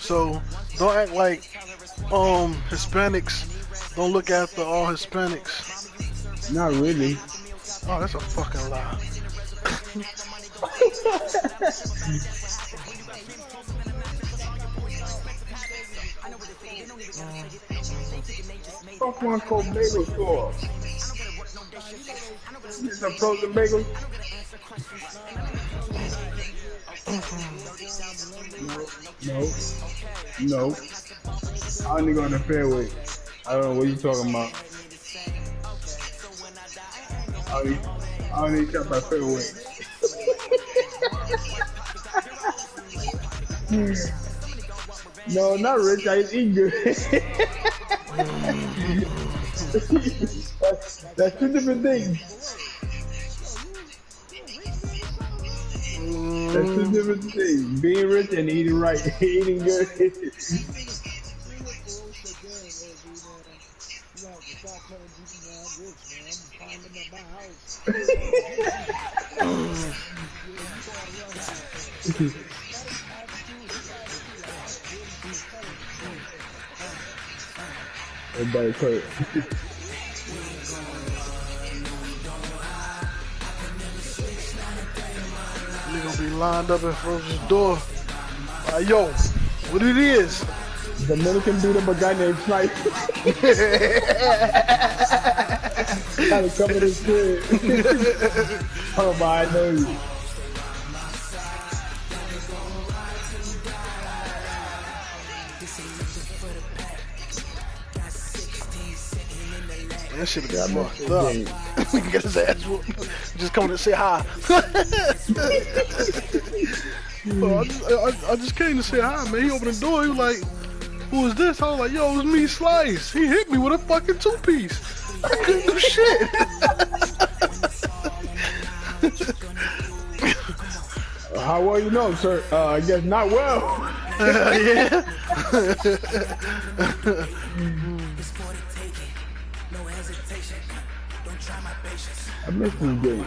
So don't act like Hispanics don't look after all Hispanics. Not really. Oh, that's a fucking lie. Fuck one cold bagel store. Get some frozen bagels. No, no, no. I only go on the fairway. I don't know what you talking about. I only shop at fairway. No, not rich. I eat good. that's two different things. That's two different things. Being rich and eating right, eating good. Everybody hurt. They gonna be lined up in front of his door. Yo, what it is? Dominican beat up a guy named Snipe. Gotta cover this kid. Oh my, I know you. That shit be fucked up. Get his ass whooped. Just coming to say hi. I just came to say hi, man. He opened the door. He was like, "Who is this?" I was like, "Yo, it was me, Slice." He hit me with a fucking 2-piece. I couldn't do shit. How well you know, sir? I guess not well. Yeah. I missed this game.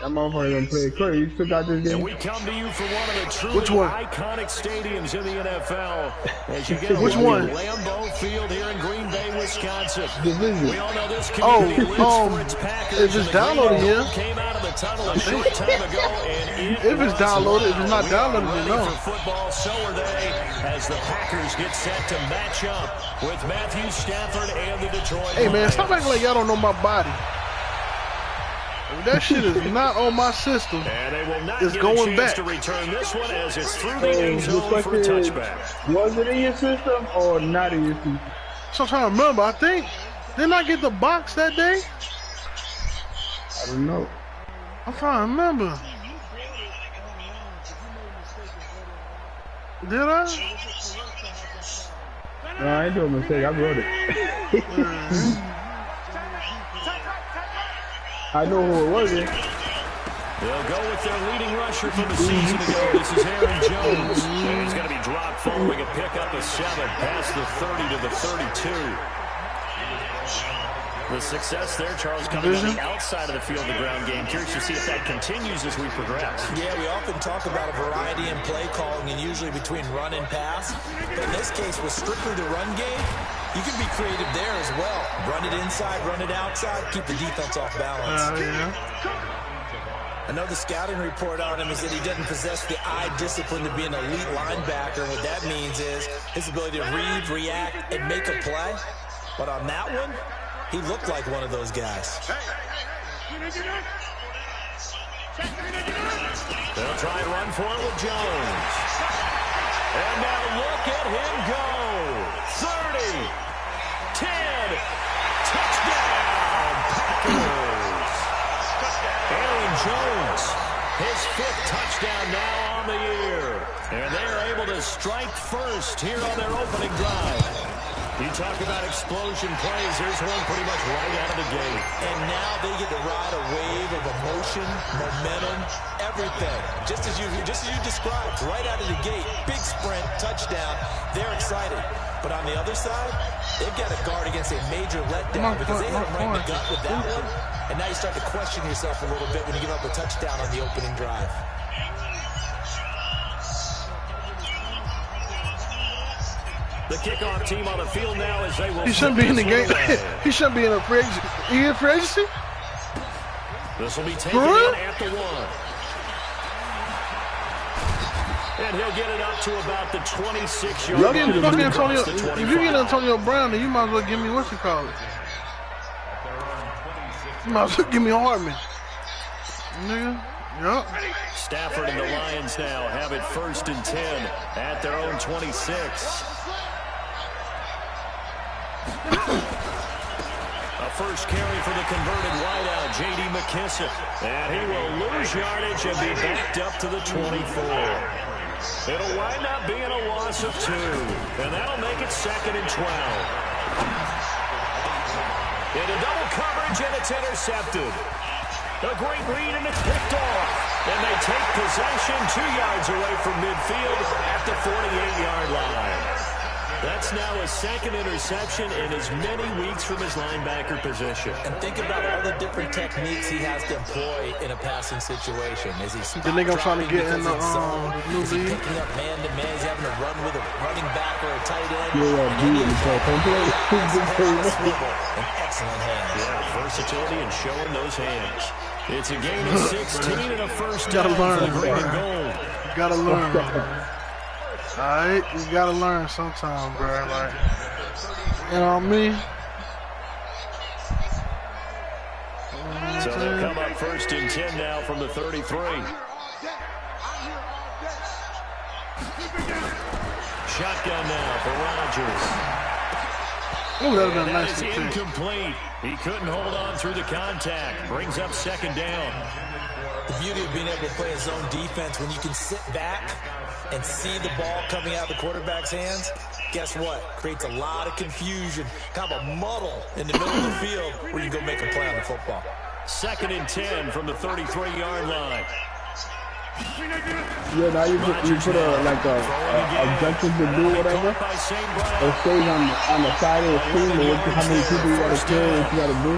That motherfucker gonna play crazy. You still got this game? And we come to you from one of the truly iconic stadiums in the NFL. As you get Which one? Lambeau Field here in Green Bay, Wisconsin. Division. We all know this community lives for its Packers. If it's downloaded here. Came out of the tunnel a short time ago, and If it's downloaded, if it's not downloaded, then no. For football, so are they, as the Packers get set to match up with Matthew Stafford and the Detroit Hey man, Lions. stop acting like y'all don't know my body. That shit is not on my system. And they will not It's get going a chance back. to return this one as it's through the end zone for a touchback. Was it in your system or not in your system? So I'm trying to remember. I think didn't I get the box that day? I don't know. I'm trying to remember. Did I? No, I ain't doing a mistake. I wrote it. I know who it was. They'll go with their leading rusher from the season ago. This is Aaron Jones. And he's going to be dropped following a pickup of 7 past the 30 to the 32. The success there, Charles, coming on the outside of the field, the ground game. Curious to see if that continues as we progress. Yeah, we often talk about a variety in play calling and usually between run and pass. But in this case, with strictly the run game, you can be creative there as well. Run it inside, run it outside, keep the defense off balance. Another scouting report on him is that he doesn't possess the eye discipline to be an elite linebacker. What that means is his ability to read, react, and make a play. But on that one, he looked like one of those guys. They'll try and run for it with Jones. And now look at him go. 30, 10, touchdown, Packers. Aaron Jones, his 5th touchdown now on the year. And they're able to strike first here on their opening drive. You talk about explosion plays. Here's one pretty much right out of the gate. And now they get to ride a wave of emotion, momentum, everything. Just as you described, right out of the gate, big sprint, touchdown. They're excited. But on the other side, they've got to guard against a major letdown because they hit them right in the gut with that one. And now you start to question yourself a little bit when you give up a touchdown on the opening drive. The kickoff team on the field now as they will. He shouldn't be in the game. He shouldn't be in a free agency. He in free agency? This will be taken in at the 1. And he'll get it up to about the 26-yard line. If you get Antonio Brown, then you might as well give me what you call it. You might as well give me Hartman. Nigga. Yep. Stafford and the Lions now have it 1st and 10 at their own 26. A first carry for the converted wideout, J.D. McKissic. And he will lose yardage and be backed up to the 24. It'll wind up being a loss of 2. And that'll make it 2nd and 12. Into double coverage, and it's intercepted. A great read, and it's picked off. And they take possession 2 yards away from midfield at the 48-yard line. That's now his 2nd interception in as many weeks from his linebacker position. And think about all the different techniques he has to employ in a passing situation. Is he the nigga I'm trying to get in the new league? Picking up man-to-man. He's having to run with a running back or a tight end. Yeah, an excellent hand. Yeah, versatility and showing those hands. It's a gain of 16 and a first down for the green and gold. You gotta learn. Alright, you gotta learn sometime, bro. Like, you know what I mean? So they'll come up 1st and 10 now from the 33. Shotgun now for Rodgers. Ooh, that would have been that nice. Is incomplete. He couldn't hold on through the contact. Brings up 2nd down. The beauty of being able to play a zone defense when you can sit back and see the ball coming out of the quarterback's hands, guess what? Creates a lot of confusion, kind of a muddle in the middle of the field where you go make a play on the football. 2nd and 10 from the 33-yard line. Yeah, now you put objective to do whatever. It stays on the side of the screen, but how many people you got to kill, what you got to do.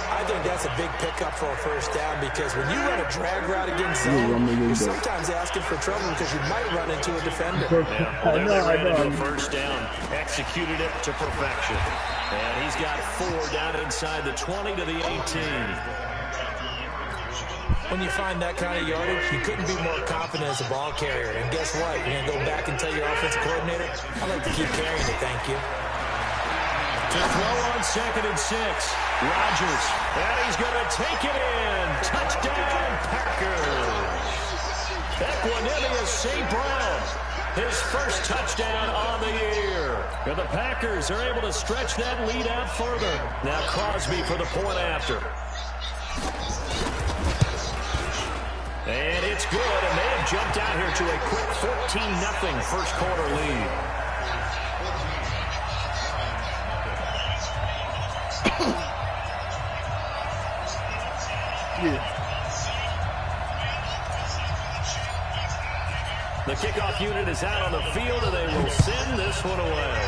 I think that's a big pickup for a first down because when you run a drag route against zone, you're sometimes asking for trouble because you might run into a defender. Yeah, well, they ran into a first down, executed it to perfection. And he's got 4 down inside the 20 to the 18. When you find that kind of yardage, you couldn't be more confident as a ball carrier. And guess what? You're going to go back and tell your offensive coordinator, I'd like to keep carrying it, thank you. To throw on 2nd and 6. Rodgers. And he's going to take it in. Touchdown, Packers. Equanimeous St. Brown. His first touchdown on the year. And the Packers are able to stretch that lead out further. Now Crosby for the point after. And it's good, and they have jumped out here to a quick 14-0 first quarter lead. Yeah. The kickoff unit is out on the field, and they will send this one away.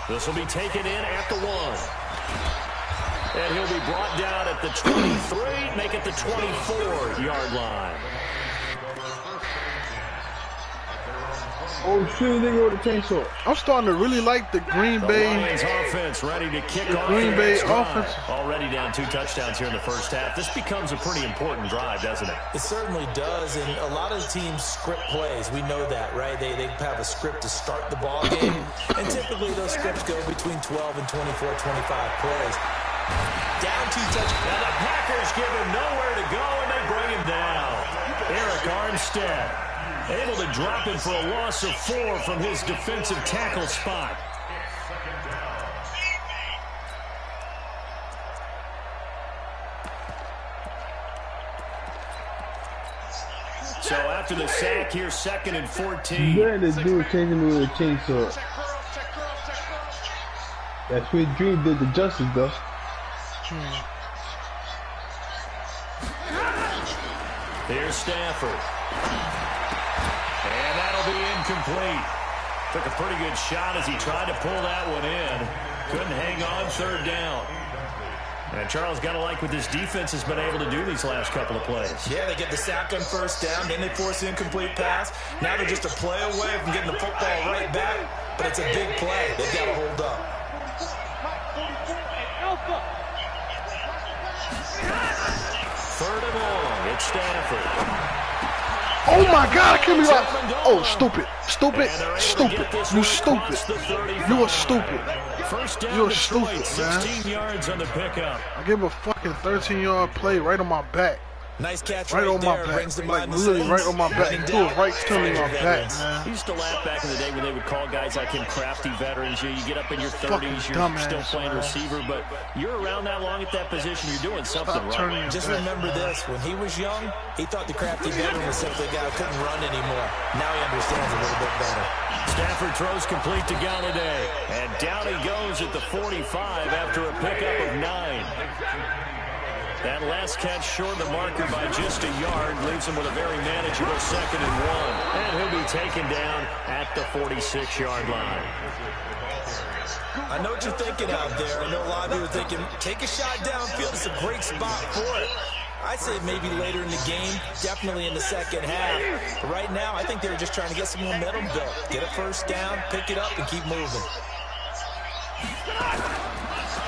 This will be taken in at the 1. And he'll be brought down at the 23, make it the 24-yard line. Oh, shit, they go with the chainsaw. I'm starting to really like the Green Bay. Lions offense ready to kick off. Green Bay offense. Already down 2 touchdowns here in the first half. This becomes a pretty important drive, doesn't it? It certainly does, and a lot of the teams script plays. We know that, right? They have a script to start the ball game, and typically those scripts go between 12 and 24, 25 plays. Down 2 touchdowns. Now the Packers give him nowhere to go, and they bring him down. Eric Armstead able to drop him for a loss of 4 from his defensive tackle spot. So after the sack here, 2nd and 14. Yeah, this dude changing me with a chainsaw. That Sweet Dream did the justice, though. Here's Stafford. And that'll be incomplete. Took a pretty good shot as he tried to pull that one in. Couldn't hang on 3rd down. And Charles, got to like what this defense has been able to do these last couple of plays. Yeah, they get the sack on first down, then they force the incomplete pass. Now they're just a play away from getting the football right back, but it's a big play. They've got to hold up. Third and long, it's Stafford. Oh my God, I can't believe oh, stupid. Stupid. Stupid. You stupid. You are stupid. First down, You're Detroit, stupid, man. 16 yards on the pickup. I give a fucking 13-yard play right on my back. Nice catch Right right on my there. back. Brings to Like mind the literally right Saints. on my back. He threw it right to me on my back, man. He used to laugh back in the day when they would call guys like him crafty veterans. You get up in your 30s, Fucking you're dumbass, still playing man. receiver, but you're around that long at that position, you're doing something Stop turning right. your Just back. remember this. When he was young, he thought the crafty veteran was simply a guy who couldn't run anymore. Now he understands a little bit better. Stafford throws complete to Galladay, and down he goes at the 45 after a pickup of 9. That last catch short of the marker by just a yard leaves him with a very manageable 2nd and 1. And he'll be taken down at the 46-yard line. I know what you're thinking out there. I know a lot of you are thinking, take a shot downfield. It's a great spot for it. I'd say maybe later in the game, definitely in the second half. But right now, I think they were just trying to get some momentum built. Get a first down, pick it up, and keep moving.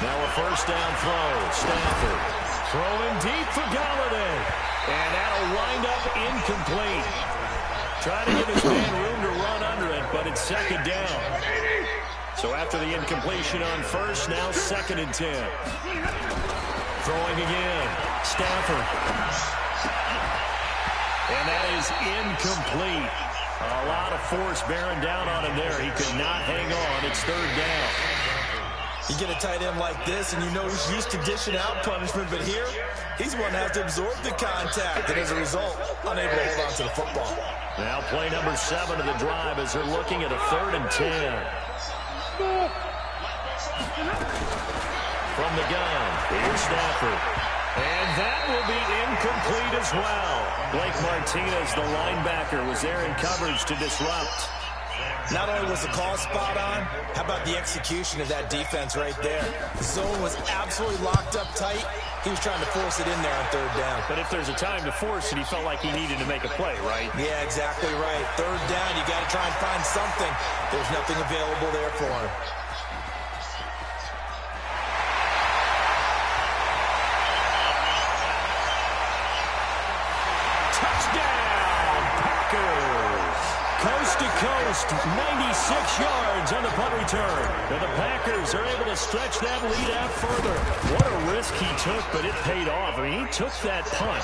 Now a first down throw. Stafford throwing deep for Galladay. And that'll wind up incomplete. Trying to give his man room to run under it, but it's 2nd down. So after the incompletion on first, now 2nd and 10. Throwing again. Stafford. And that is incomplete. A lot of force bearing down on him there. He could not hang on. It's 3rd down. You get a tight end like this, and you know he's used to dishing out punishment, but here, he's one that has to absorb the contact, and as a result, unable to hold on to the football. Now play number 7 of the drive as they're looking at a 3rd and 10. From the gun, here's Stafford. And that will be incomplete as well. Blake Martinez, the linebacker, was there in coverage to disrupt. Not only was the call spot on, how about the execution of that defense right there? The zone was absolutely locked up tight. He was trying to force it in there on 3rd down. But if there's a time to force it, he felt like he needed to make a play, right? Yeah, exactly right. 3rd down, you got to try and find something. There's nothing available there for him. Coast to coast, 96 yards on the punt return. And the Packers are able to stretch that lead out further. What a risk he took, but it paid off. I mean, he took that punt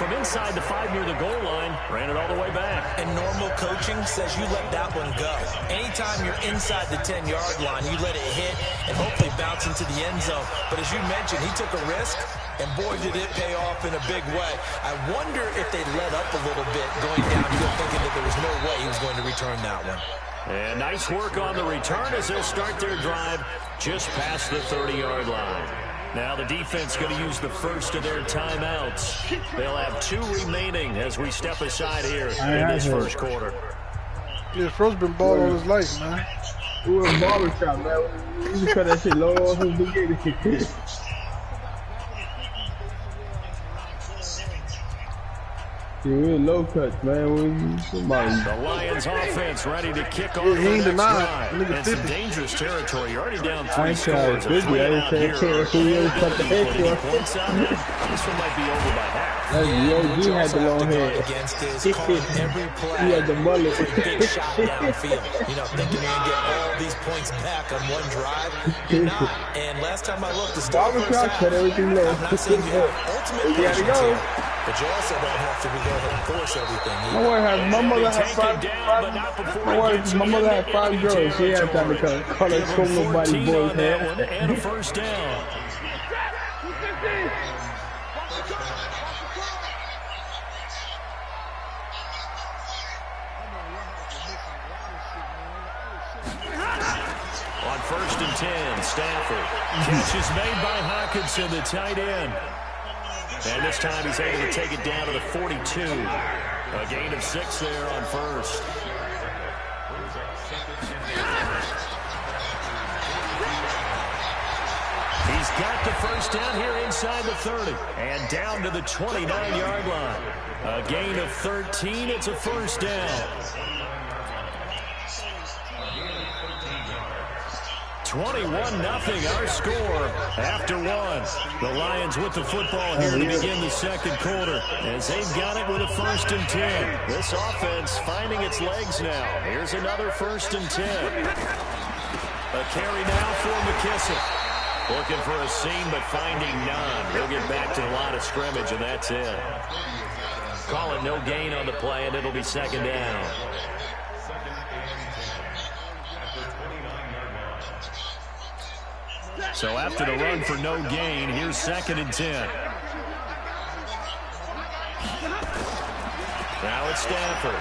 from inside the 5 near the goal line, ran it all the way back. And normal coaching says you let that one go. Anytime you're inside the 10-yard line, you let it hit and hopefully bounce into the end zone. But as you mentioned, he took a risk, and boy, did it pay off in a big way. I wonder if they let up a little bit going downfield, thinking that there was no way he was going to return that one. And nice work on the return as they'll start their drive just past the 30-yard line. Now the defense going to use the first of their timeouts. They'll have 2 remaining as we step aside here in this first quarter. Yeah, Fro's been balling all his life, man. We were in barbershop, man. We just cut that shit low off from the beginning. Yeah, we're low cuts, man. The Lions offense ready to kick off Yeah, he the ain't next denied. drive. Nigga And some 50. dangerous territory. You're already down I 3 ain't trying scores. to 50. I didn't say who really cut the head Any for. points out there? This one might be over by half. That's What you had also the have long to guard hair. against is calling every play He had the mullet. for a big shot downfield. You know, thinking you're going to get all these points back on one drive. You're not. And last time I looked, the start of the first Barbershop cut half, everything low. I'm not saying you have ultimate You gotta patience go. here, but you also don't have to go ahead and force everything. My mother had Taken down, but not before he gets my mother had into 5 enemy girls. She had time to territory. color Give comb him nobody 14 boys on that one, hair. and a first down. On 1st and 10, Stafford. Catch is made by Hockenson, the tight end. And this time he's able to take it down to the 42. A gain of 6 there on first. He's got the first down here inside the 30. And down to the 29-yard line. A gain of 13. It's a first down. 21-0 our score after one. The Lions with the football here to begin the second quarter as they've got it with a 1st and 10. This offense finding its legs now. Here's another 1st and 10. A carry now for McKissick. Looking for a seam but finding none. He'll get back to the line of scrimmage and that's it. Call it no gain on the play and it'll be 2nd down. So after the run for no gain, here's 2nd and 10. Now it's Stafford.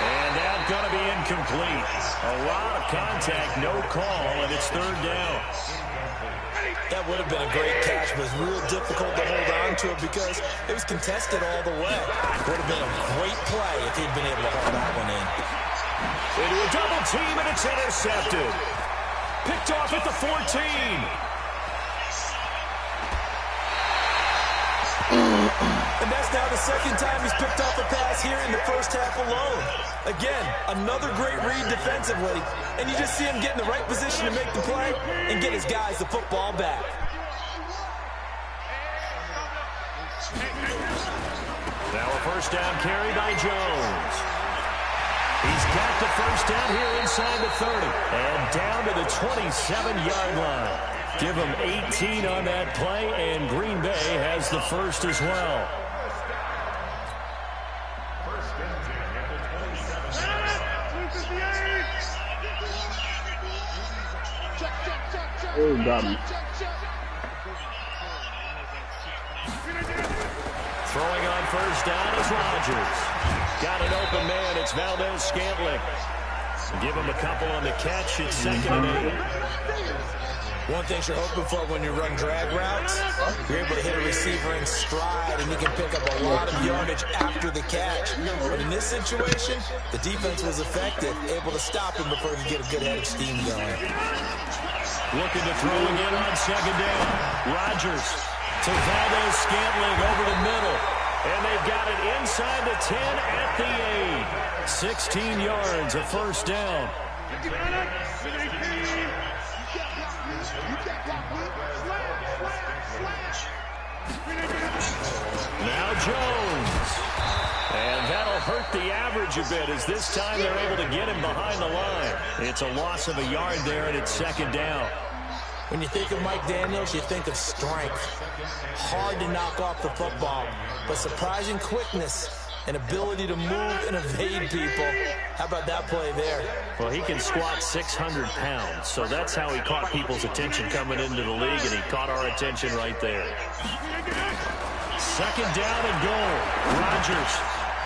And that's going to be incomplete. A lot of contact, no call, and it's 3rd down. That would have been a great catch, but it's real difficult to hold on to it because it was contested all the way. Would have been a great play if he'd been able to hold that one in. Into a double team, and it's intercepted. Picked off at the 14. And that's now the 2nd time he's picked off a pass here in the first half alone. Again, another great read defensively. And you just see him get in the right position to make the play and get his guys the football back. Now a first down carry by Jones. He's got the first down here inside the 30. And down to the 27-yard line. Give him 18 on that play, and Green Bay has the first as well. Oh, got me. Throwing on first down is Rodgers. Got an open man. It's Valdes-Scantling. Give him a couple on the catch. It's 2nd and 8. One thing you're hoping for when you run drag routes, you're able to hit a receiver in stride, and you can pick up a lot of yardage after the catch. But in this situation, the defense was effective, able to stop him before he could get a good head of steam going. Looking to throw again on 2nd down. Rodgers to Valdes-Scantling over the middle. And they've got it inside the 10 at the 8. 16 yards, a first down. Now Jones. And that'll hurt the average a bit as this time they're able to get him behind the line. It's a loss of a yard there, and it's 2nd down. When you think of Mike Daniels, you think of strength. Hard to knock off the football, but surprising quickness and ability to move and evade people. How about that play there? Well, he can squat 600 pounds, so that's how he caught people's attention coming into the league, and he caught our attention right there. 2nd down and goal. Rodgers.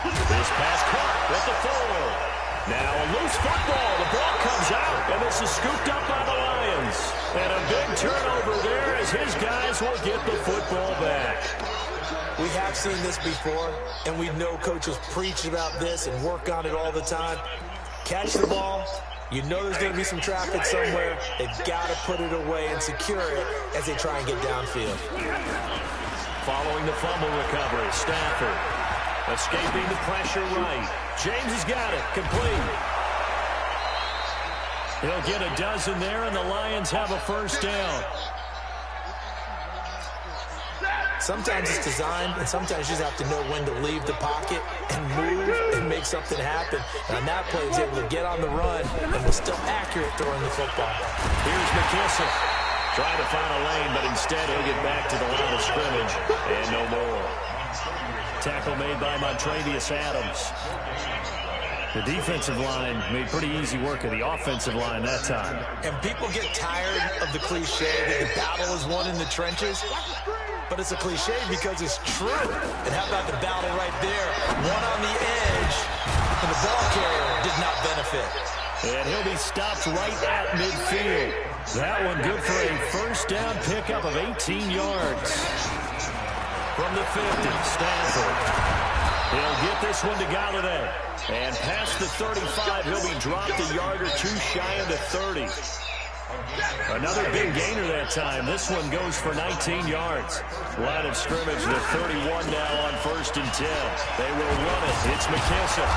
This pass caught with the 4. Now a loose football. The ball comes out, and this is scooped up by the Lions. And a big turnover there as his guys will get the football back. We have seen this before, and we know coaches preach about this and work on it all the time. Catch the ball. You know there's going to be some traffic somewhere. They've got to put it away and secure it as they try and get downfield. Following the fumble recovery, Stafford escaping the pressure right. James has got it, complete. He'll get a dozen there, and the Lions have a first down. Sometimes it's designed, and sometimes you just have to know when to leave the pocket and move and make something happen. And on that play, he was able to get on the run and was still accurate throwing the football. Here's McKissick. Trying to find a lane, but instead he'll get back to the line of scrimmage. And no more. Tackle made by Montravius Adams. The defensive line made pretty easy work of the offensive line that time. And people get tired of the cliche that the battle is won in the trenches. But it's a cliche because it's true. And how about the battle right there? One on the edge, and the ball carrier did not benefit. And he'll be stopped right at midfield. That one good for a first down pickup of 18 yards. From the 50, Stafford. He'll get this one to Galladay. And past the 35, he'll be dropped a yard or two shy of the 30. Another big gainer that time. This one goes for 19 yards. Line of scrimmage, they're 31 now on 1st and 10. They will run it. It's McKissick.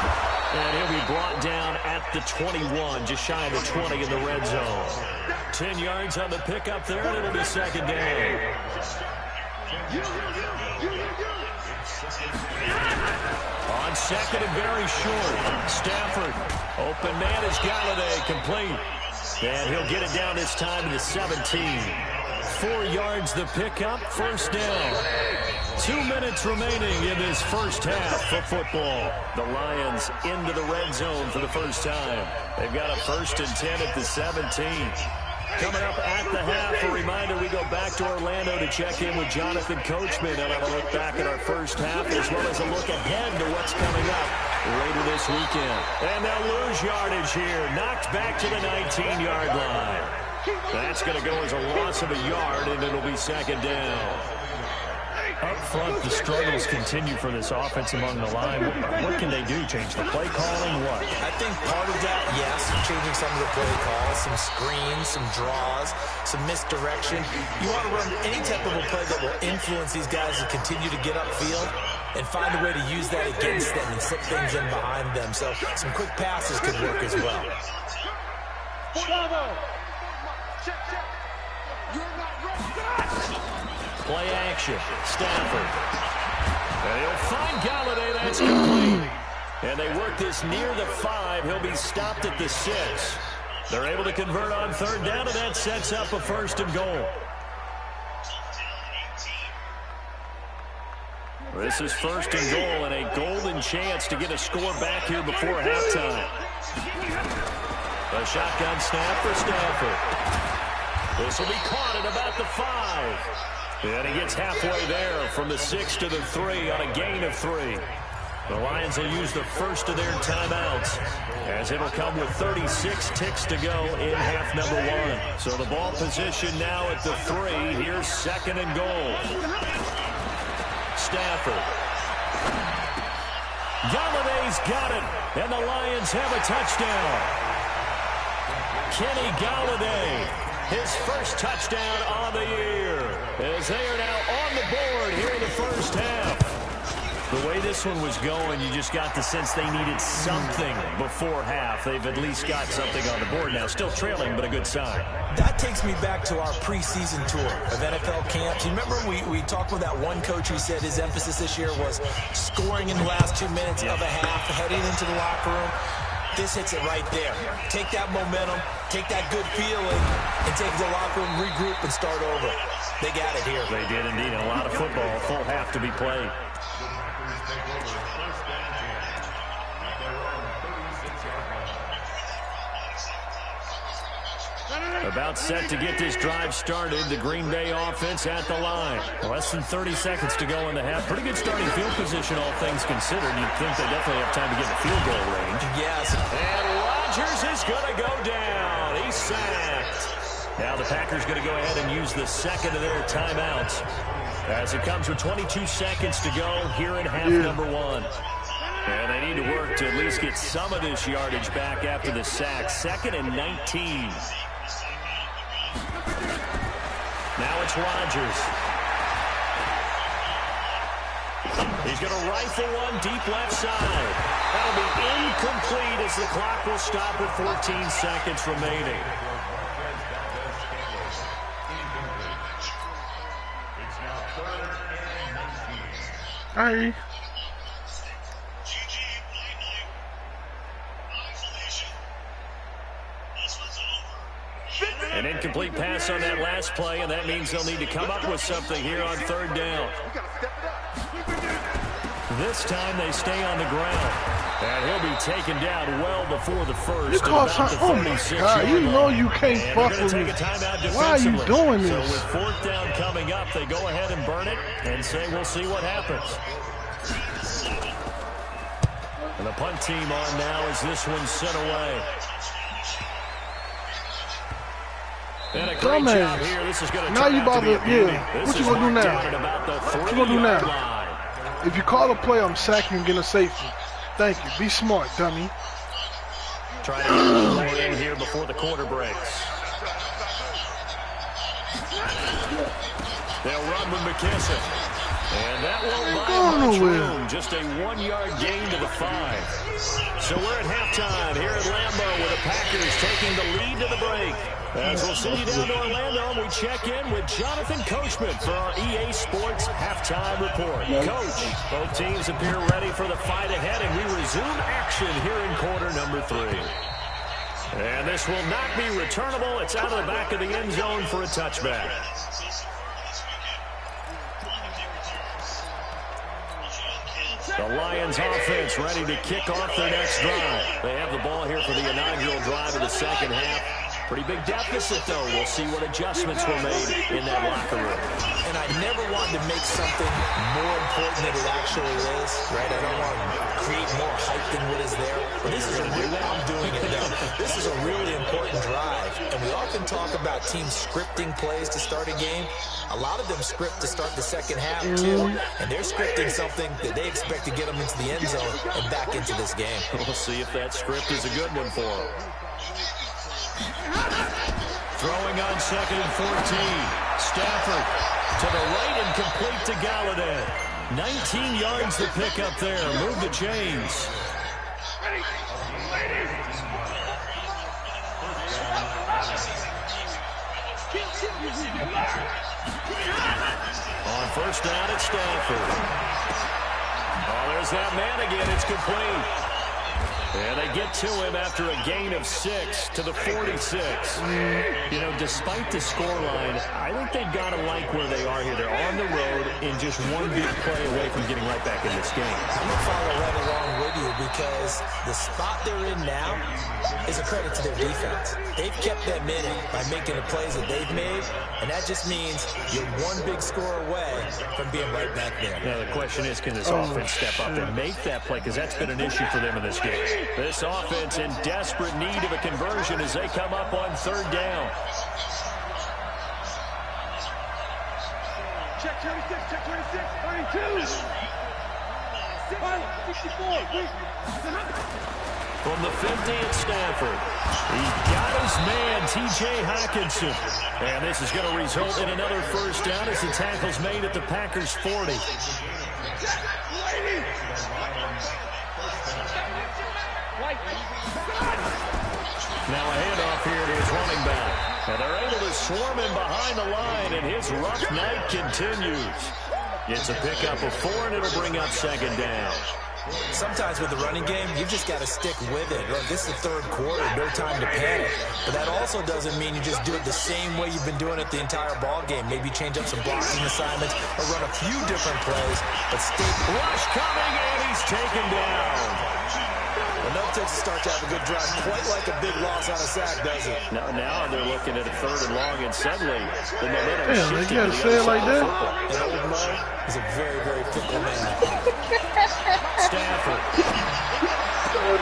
And he'll be brought down at the 21, just shy of the 20 in the red zone. 10 yards on the pickup there, and it'll be 2nd down. On 2nd and very short. Stafford. Open man is Galladay, complete. And he'll get it down this time to the 17. 4 yards the pickup, 1st down. 2 minutes remaining in this first half of football. The Lions into the red zone for the first time. They've got a 1st and 10 at the 17. Coming up at the half, a reminder, we go back to Orlando to check in with Jonathan Coachman and have a look back at our first half as well as a look ahead to what's coming up later this weekend. And they'll lose yardage here. Knocked back to the 19-yard line. That's going to go as a loss of a yard, and it'll be 2nd down. Up front, the struggles continue for this offense among the line. What can they do? Change the play calling? What? I think part of that, yes, changing some of the play calls, some screens, some draws, some misdirection. You want to run any type of a play that will influence these guys to continue to get upfield and find a way to use that against them and slip things in behind them. So some quick passes could work as well. Play action. Stafford. And he'll find Galladay. That's complete. And they work this near the 5. He'll be stopped at the 6. They're able to convert on 3rd down, and that sets up a 1st and goal. This is 1st and goal and a golden chance to get a score back here before halftime. A shotgun snap for Stafford. This will be caught at about the 5. And he gets halfway there from the 6 to the 3 on a gain of 3. The Lions will use the first of their timeouts as it'll come with 36 ticks to go in half number 1. So the ball position now at the 3. Here's 2nd and goal. Stafford. Galladay's got it, and the Lions have a touchdown. Kenny Galladay, his first touchdown on the year, as they are now on the board here in the first half. The way this one was going, you just got the sense they needed something before half. They've at least got something on the board now. Still trailing, but a good sign. That takes me back to our preseason tour of NFL camps. You remember we talked with that one coach who said his emphasis this year was scoring in the last 2 minutes of a half, heading into the locker room. This hits it right there. Take that momentum, take that good feeling, and take the locker room, regroup, and start over. They got it here. They did indeed. A lot of football, a full half to be played. About set to get this drive started. The Green Bay offense at the line. Less than 30 seconds to go in the half. Pretty good starting field position, all things considered. You'd think they definitely have time to get in the field goal range. Yes. And Rodgers is going to go down. He's sacked. Now the Packers going to go ahead and use the second of their timeouts as it comes with 22 seconds to go here in half number 1. And they need to work to at least get some of this yardage back after the sack. 2nd and 19. Now it's Rodgers. He's going to rifle one deep left side. That'll be incomplete as the clock will stop with 14 seconds remaining. Hi. An incomplete pass on that last play, and that means they'll need to come up with something here on 3rd down. This time they stay on the ground. And he'll be taken down well before the first. You call something? Oh my God! You know you can't fuck with me. Why are you doing this? So with 4th down coming up, they go ahead and burn it and say we'll see what happens. And the punt team on now as this one's sent away. And a great job here. This is going to now you about to what you gonna do now? What you gonna do now? If you call a play, I'm sacking and getting a safety. Thank you. Be smart, dummy. Trying to get more in here before the quarter breaks. They'll run with McKissick. And that won't buy much room. Just a 1-yard gain to the 5. So we're at halftime here at Lambeau with the Packers taking the lead to the break. As we'll send you down to Orlando, and we check in with Jonathan Coachman for our EA Sports Halftime Report. Coach, both teams appear ready for the fight ahead, and we resume action here in quarter number 3. And this will not be returnable. It's out of the back of the end zone for a touchback. The Lions offense ready to kick off their next drive. They have the ball here for the inaugural drive of the second half. Pretty big deficit, though. We'll see what adjustments were made in that locker room. And I never wanted to make something more important than it actually is, right? I don't want to create more hype than what is there. But this is I'm doing it, though. This is a really important drive. And we often talk about teams scripting plays to start a game. A lot of them script to start the second half, too. And they're scripting something that they expect to get them into the end zone and back into this game. We'll see if that script is a good one for them. Throwing on 2nd and 14. Stafford to the right and complete to Galladay. 19 yards to pick up there. Move the chains. On first down at Stafford. Oh, there's that man again. It's complete. And they get to him after a gain of 6 to the 46. You know, despite the scoreline, I think they've got to like where they are here. They're on the road in just one big play away from getting right back in this game. I'm going to follow right along with you because the spot they're in now is a credit to their defense. They've kept them in it by making the plays that they've made, and that just means you're one big score away from being right back there. Now, the question is, can this offense step up and make that play? Because that's been an issue for them in this game. This offense in desperate need of a conversion as they come up on 3rd down. Check 26, check 26, 32. 64. From the 50 at Stafford, he got his man, T.J. Hockenson. And this is going to result in another first down as the tackle's made at the Packers' 40. Now a handoff here to his running back. And they're able to swarm him behind the line, and his rough night continues. It's a pickup of 4, and it'll bring up 2nd down. Sometimes with the running game, you've just got to stick with it. Look, this is the 3rd quarter, no time to panic. But that also doesn't mean you just do it the same way you've been doing it the entire ball game. Maybe change up some blocking assignments or run a few different plays. But stay. Rush coming, and he's taken down. Enough to start to have a good drive. Quite like a big loss on a sack, does it? Now they're looking at a 3rd and long, and suddenly the momentum Damn, shifting you gotta to the say other it like side of that? football. And old Mo is a very, very fickle man. Stafford. And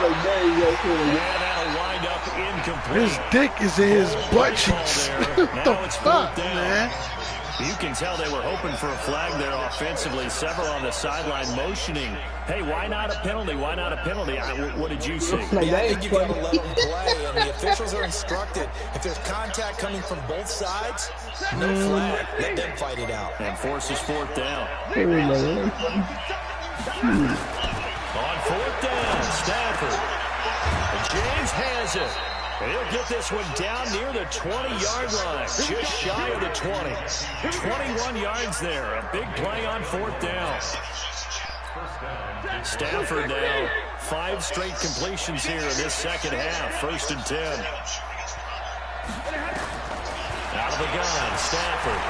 that'll wind up incomplete. His dick is in his butt cheeks. What the fuck, man? You can tell they were hoping for a flag there offensively. Several on the sideline motioning. Hey, why not a penalty? Why not a penalty? What did you see? Yeah, I think you've got to let them play, and the officials are instructed. If there's contact coming from both sides, no flag. Let them fight it out. And forces 4th down. On 4th down, Stafford. James has it. He'll get this one down near the 20-yard line, just shy of the 20. 21 yards there. A big play on 4th down. Stafford now 5 straight completions here in this second half. 1st and 10. Out of the gun, Stafford.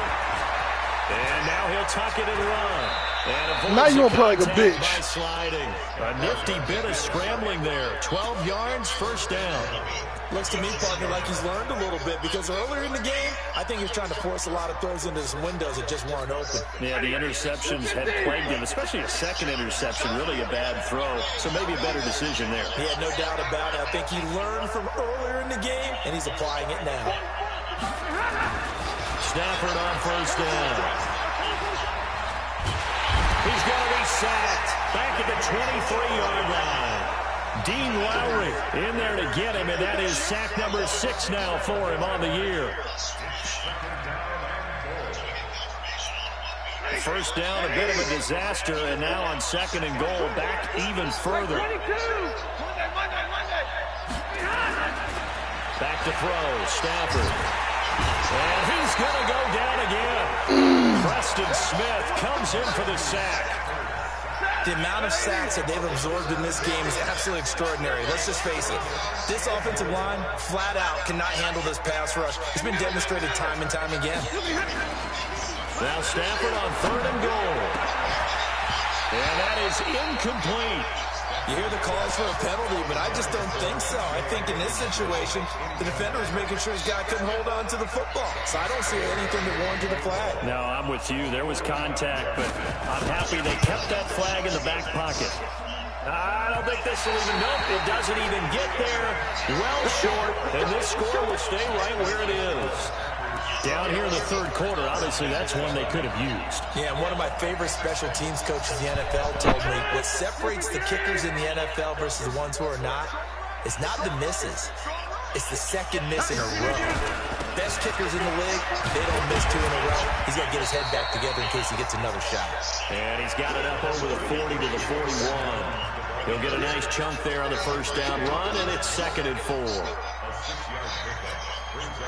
And now he'll tuck it and run. And now you gonna play like a bitch. By sliding. A nifty bit of scrambling there. 12 yards, 1st down. Looks to me, partner, like he's learned a little bit because earlier in the game, I think he was trying to force a lot of throws into some windows that just weren't open. Yeah, the interceptions had plagued him, especially a 2nd interception, really a bad throw. So maybe a better decision there. He had no doubt about it. I think he learned from earlier in the game, and he's applying it now. Stafford on 1st down. He's going to be sacked back at the 23-yard line. Dean Lowry in there to get him, and that is sack number 6 now for him on the year. first down, a bit of a disaster, and now on 2nd and goal, back even further. Back to throw, Stafford. And he's going to go down again. Preston Smith comes in for the sack. The amount of sacks that they've absorbed in this game is absolutely extraordinary. Let's just face it. This offensive line, flat out, cannot handle this pass rush. It's been demonstrated time and time again. Now Stafford on 3rd and goal. And that is incomplete. You hear the calls for a penalty, but I just don't think so. I think in this situation, the defender was making sure his guy couldn't hold on to the football. So I don't see anything that warranted a flag. No, I'm with you. There was contact, but I'm happy they kept that flag in the back pocket. I don't think this will even, nope, it doesn't even get there. Well short, and this score will stay right where it is. Down here in the 3rd quarter, obviously that's one they could have used. Yeah, and one of my favorite special teams coaches in the NFL told me what separates the kickers in the NFL versus the ones who are not is not the misses. It's the 2nd miss in a row. Best kickers in the league, they don't miss 2 in a row. He's got to get his head back together in case he gets another shot. And he's got it up over the 40 to the 41. He'll get a nice chunk there on the first down run, and it's 2nd and 4.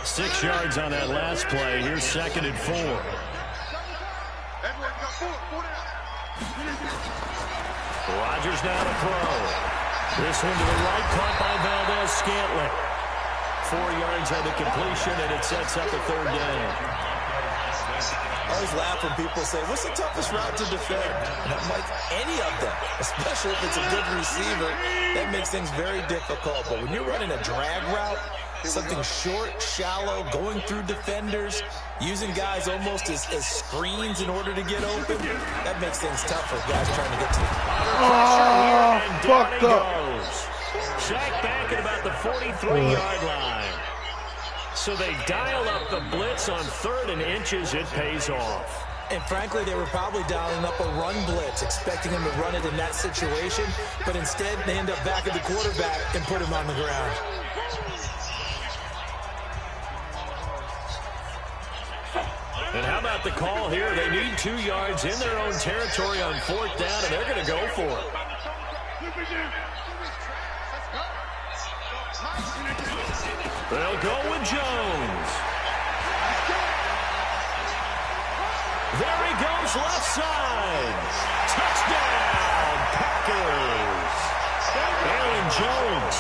6 yards on that last play. Here's 2nd and 4. Rodgers now to throw. This one to the right, caught by Valdes-Scantling. 4 yards on the completion, and it sets up a 3rd down. I always laugh when people say, what's the toughest route to defend? And I'm like, any of them, especially if it's a good receiver. That makes things very difficult. But when you're running a drag route, something short, shallow, going through defenders, using guys almost as screens in order to get open, that makes things tough for guys trying to get to it. Oh, fucked up. Sacked back at about the 43-yard line. So they dial up the blitz on 3rd and inches. It pays off. And frankly, they were probably dialing up a run blitz, expecting him to run it in that situation. But instead, they end up back at the quarterback and put him on the ground. And how about the call here? They need 2 yards in their own territory on 4th down, and they're going to go for it. They'll go with Jones. There he goes, left side. Touchdown, Packers. Aaron Jones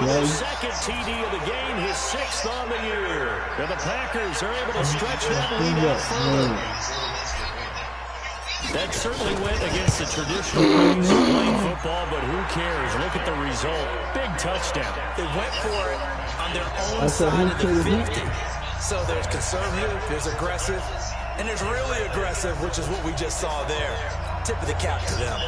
with his 2nd TD of the game, his 6th on the year. And the Packers are able to stretch that lead out further. That certainly went against the traditional ways of playing football, but who cares? Look at the result. Big touchdown. They went for it on their own side of the 50. So there's conservative, there's aggressive, and there's really aggressive, which is what we just saw there. Tip of the cap to them.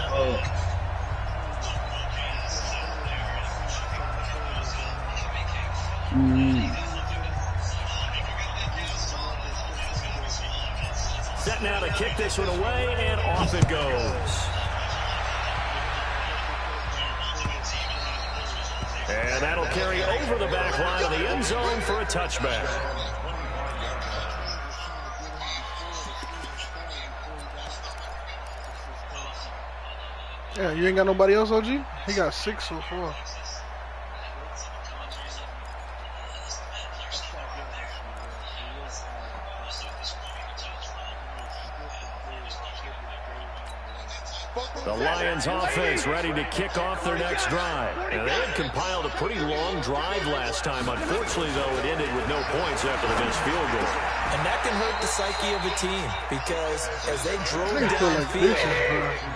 Set now to kick this one away, and off it goes. And that'll carry over the back line of the end zone for a touchback. Yeah, you ain't got nobody else, OG? He got 6 so far. The Lions offense ready to kick off their next drive. And they had compiled a pretty long drive last time. Unfortunately, though, it ended with no points after the missed field goal. And that can hurt the psyche of a team because as they drove downfield,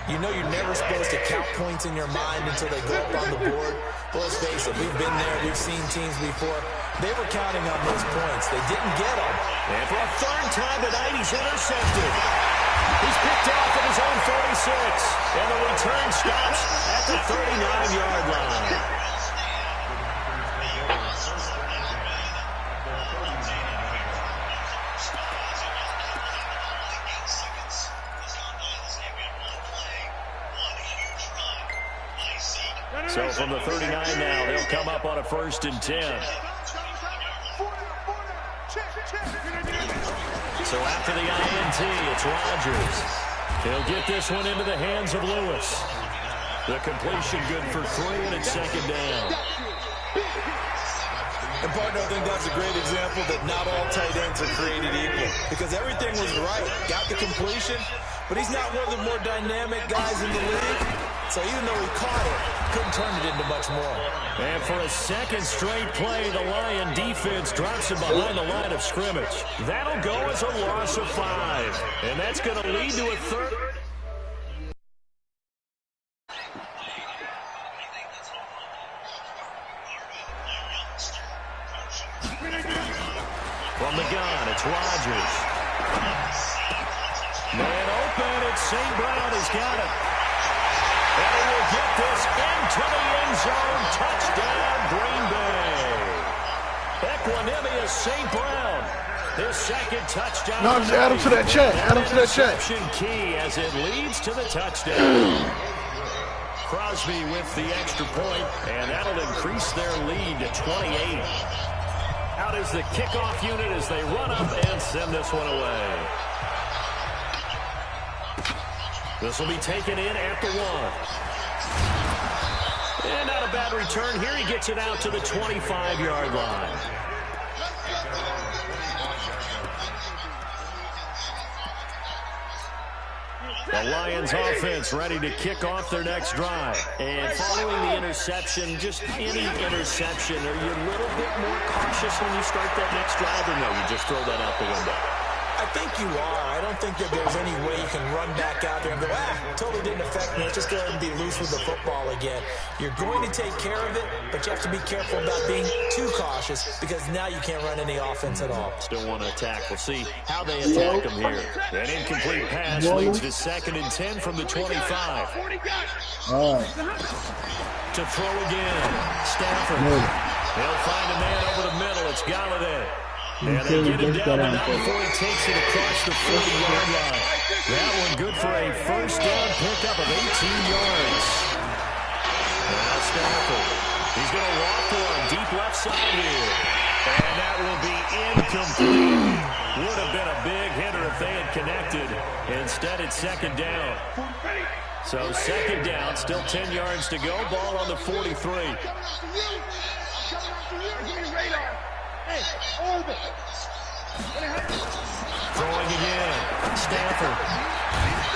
you know you're never supposed to count points in your mind until they go up on the board. But let's face it, we've been there, we've seen teams before. They were counting on those points. They didn't get them. And for a 3rd time tonight, he's intercepted. He's picked off at his own 46. And the return stops at the 39-yard line. So from the 39 now, they'll come up on a 1st and 10. So after the INT, it's Rodgers. He'll get this one into the hands of Lewis. The completion good for 3, and it's second down. And partner, I think that's a great example that not all tight ends are created equal. Because everything was right. Got the completion, but he's not one of the more dynamic guys in the league. So even though he caught it, couldn't turn it into much more. And for a second straight play, the Lion defense drops him behind the line of scrimmage. That'll go as a loss of 5. And that's going to lead to a third. From the gun, it's Rodgers. Man open, it's St. Brown. He's got it. And he will get this into the end zone. Touchdown, Green Bay. Equanimous St. Brown. His second touchdown. No, just add him to that check. Add him to that check. Interception key as it leads to the touchdown. Crosby with the extra point, and that'll increase their lead to 28. Out is the kickoff unit as they run up and send this one away. This will be taken in at the 1. And not a bad return here. He gets it out to the 25-yard line. The Lions offense ready to kick off their next drive. And following the interception, just any interception, are you a little bit more cautious when you start that next drive, or no, you just throw that out the window? I think you are. I don't think that there's any way you can run back out there and go, totally didn't affect me. Let's just go ahead and be loose with the football again. You're going to take care of it, but you have to be careful about being too cautious because now you can't run any offense at all. Still want to attack. We'll see how they attack them here. An incomplete pass leads to 2nd and 10 from the 25. To throw again. Stafford. He'll find a man over the middle. It's Galladay. And they get him down to 9 before he takes it across the 40-yard line. That one good for a first down pickup of 18 yards. Now Stafford. He's going to walk one deep left side here. And that will be incomplete. Would have been a big hitter if they had connected. Instead, it's second down. So second down, still 10 yards to go. Ball on the 43. Throwing again. Stafford.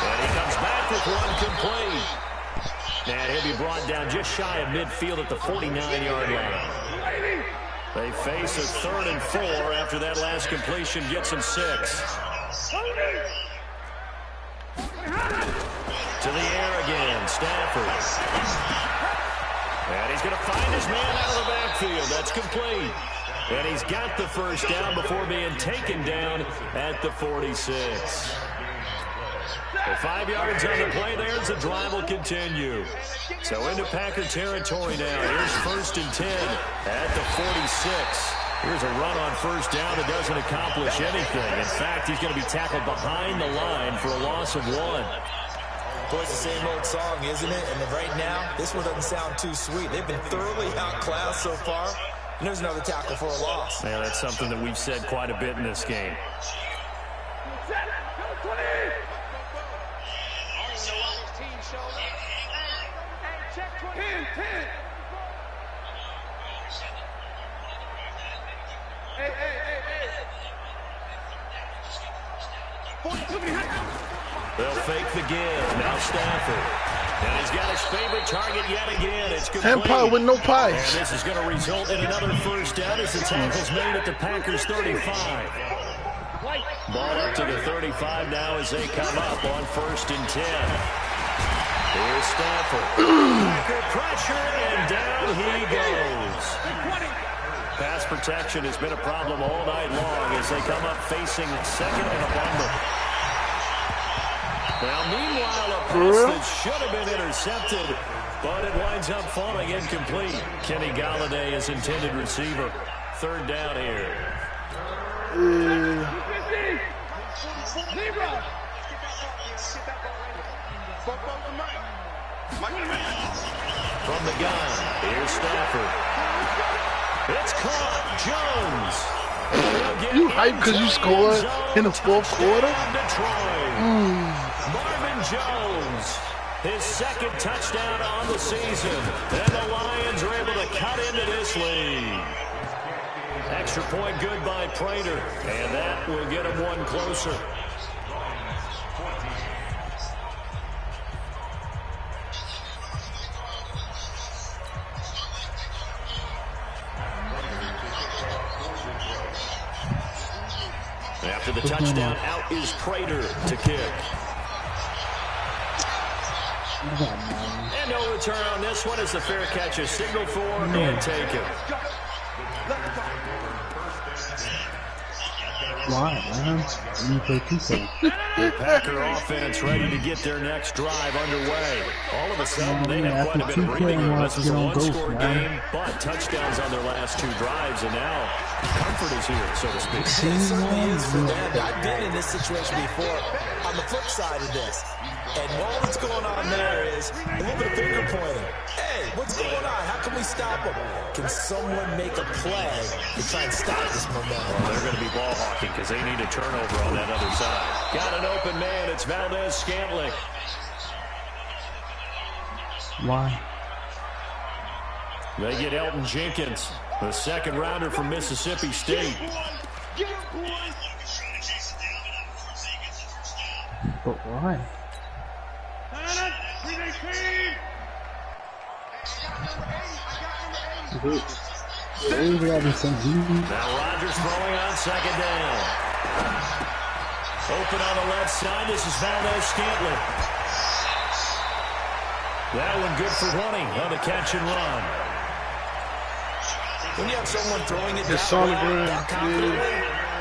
And he comes back with one complete. And he'll be brought down just shy of midfield at the 49-yard line. They face a 3rd and 4 after that last completion gets them 6. To the air again. Stafford. And he's going to find his man out of the backfield. That's complete. And he's got the first down before being taken down at the 46. Well, 5 yards on the play there as the drive will continue. So into Packer territory now. Here's 1st and 10 at the 46. Here's a run on first down that doesn't accomplish anything. In fact, he's going to be tackled behind the line for a loss of 1. Boy, it's the same old song, isn't it? And right now, this one doesn't sound too sweet. They've been thoroughly outclassed so far. And there's another tackle for a loss. Yeah, that's something that we've said quite a bit in this game. They'll fake the give. Now Stafford. And he's got his favorite target yet again. It's complete. Empire with no pies. And this is going to result in another first down as the tackle's made at the Packers 35. Ball up to the 35 now as they come up on 1st and 10. Here's Stafford. Packer pressure, and down he goes. Pass protection has been a problem all night long as they come up facing 2nd and a bundle. Now, meanwhile, a pass that should have been intercepted, but it winds up falling incomplete. Kenny Galladay is intended receiver. 3rd down here. From the gun, here's Stafford. It's caught. Jones. You hyped because you scored in the 4th quarter? Marvin Jones. His second touchdown on the season. And the Lions are able to cut into this lead. Extra point good by Prater. And that will get him one closer. After the touchdown, out is Prater to kick. And no return on this one as the fair catch is signaled for and taken. Why, man? You play two-face. The Packer offense ready to get their next drive underway. All of a sudden, they have quite a bit of breathing room. This is a one-score game, but touchdowns on their last two drives, and now comfort is here, so to speak. It certainly is for them. I've been in this situation before on the flip side of this. And all that's going on there is a little bit of finger pointing. Hey, what's going on? How can we stop them? Can someone make a play to try and stop this momentum? Well, they're going to be ball hawking because they need a turnover on that other side. Got an open man. It's Valdez-Scantling. Why? They get Elton Jenkins, the second rounder from Mississippi State. But why? Now Rodgers throwing on second down. Open on the left side. This is Valdez-Scantling. That one good for 20 on the catch and run. When you have someone throwing it It's that on the well, ground. that confidently,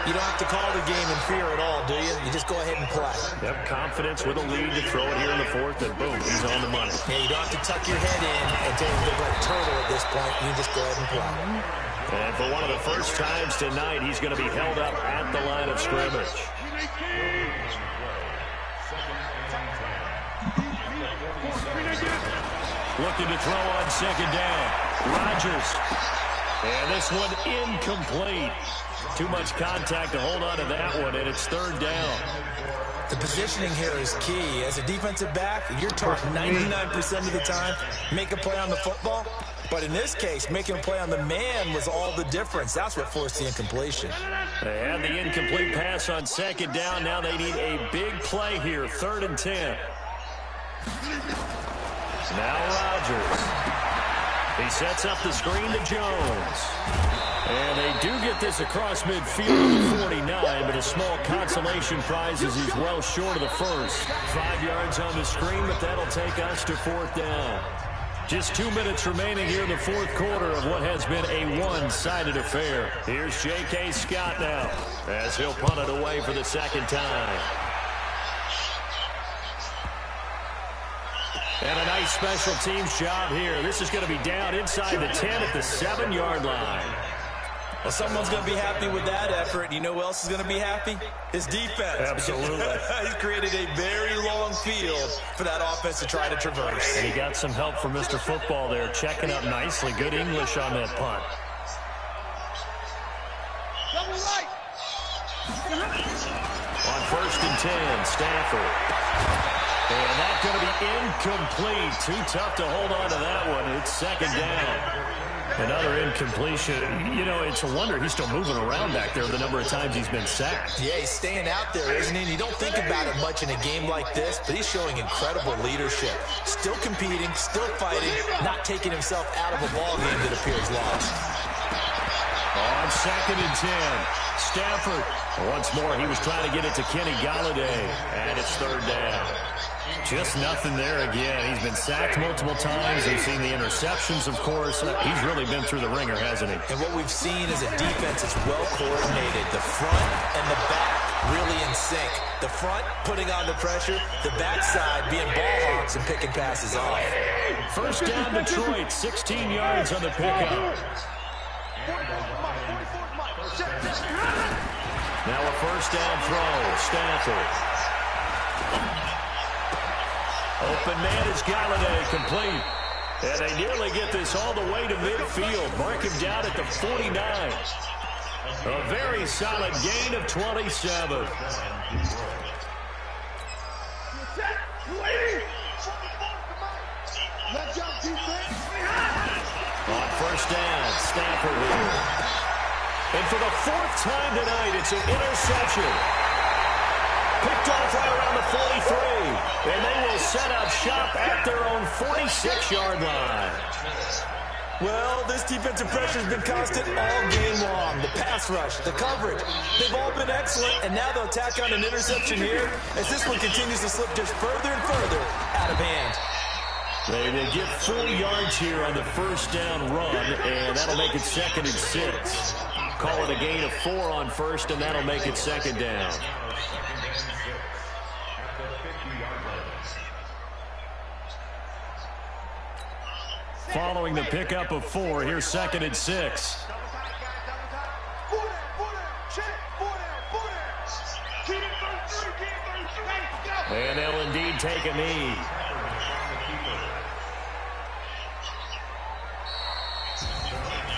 you don't have to call the game in fear at all, do you? You just go ahead and play. Yep, confidence with a lead to throw it here in the fourth, and boom, he's on the money. Yeah, you don't have to tuck your head in and take a look like a turtle at this point. You just go ahead and play. And for one of the first times tonight, he's going to be held up at the line of scrimmage. Looking to throw on second down. Rodgers. And this one incomplete. Too much contact to hold on to that one, and it's third down. The positioning here is key. As a defensive back, you're taught 99% of the time, make a play on the football. But in this case, making a play on the man was all the difference. That's what forced the incompletion. They had the incomplete pass on second down. Now they need a big play here, 3rd and 10. Now Rodgers. He sets up the screen to Jones. And they do get this across midfield to the 49, but a small consolation prize as he's well short of the first. 5 yards on the screen, but that'll take us to 4th down. Just 2 minutes remaining here in the fourth quarter of what has been a one-sided affair. Here's J.K. Scott now as he'll punt it away for the second time. And a nice special teams job here. This is going to be down inside the 10 at the 7-yard line. Well, someone's going to be happy with that effort. You know who else is going to be happy? His defense. Absolutely. He's created a very long field for that offense to try to traverse. And he got some help from Mr. Football there, checking up nicely. Good English on that punt. On 1st and 10, Stafford. And that's going to be incomplete. Too tough to hold on to that one. It's second down. Another incompletion. You know, it's a wonder he's still moving around back there the number of times he's been sacked. Yeah, he's staying out there, isn't he? And you don't think about it much in a game like this, but he's showing incredible leadership. Still competing, still fighting, not taking himself out of a ball game that appears lost. On 2nd and 10, Stafford. Once more, he was trying to get it to Kenny Golladay, and it's 3rd down. Just nothing there again. He's been sacked multiple times. We've seen the interceptions, of course. He's really been through the ringer, hasn't he? And what we've seen is a defense that's well coordinated. The front and the back really in sync. The front putting on the pressure, the backside being ball hawks and picking passes off. First down, Detroit, 16 yards on the pickup. Now a first down throw, Stafford. Open man is Golladay, complete. And they nearly get this all the way to midfield. Mark him down at the 49. A very solid gain of 27. On first down, Stafford with it. And for the 4th time tonight, it's an interception. Picked off right around the 43. And they will set up shop at their own 46-yard line. Well, this defensive pressure has been constant all game long. The pass rush, the coverage, they've all been excellent, and now they'll tack on an interception here as this one continues to slip just further and further out of hand. They will get 4 yards here on the first down run, and that'll make it 2nd and 6. Call it a gain of 4 on first, and that'll make it 2nd down. Following the pickup of 4, here's 2nd and 6. And they'll indeed take a knee.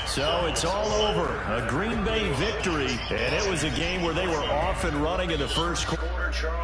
So it's all over. A Green Bay victory. And it was a game where they were off and running in the first quarter.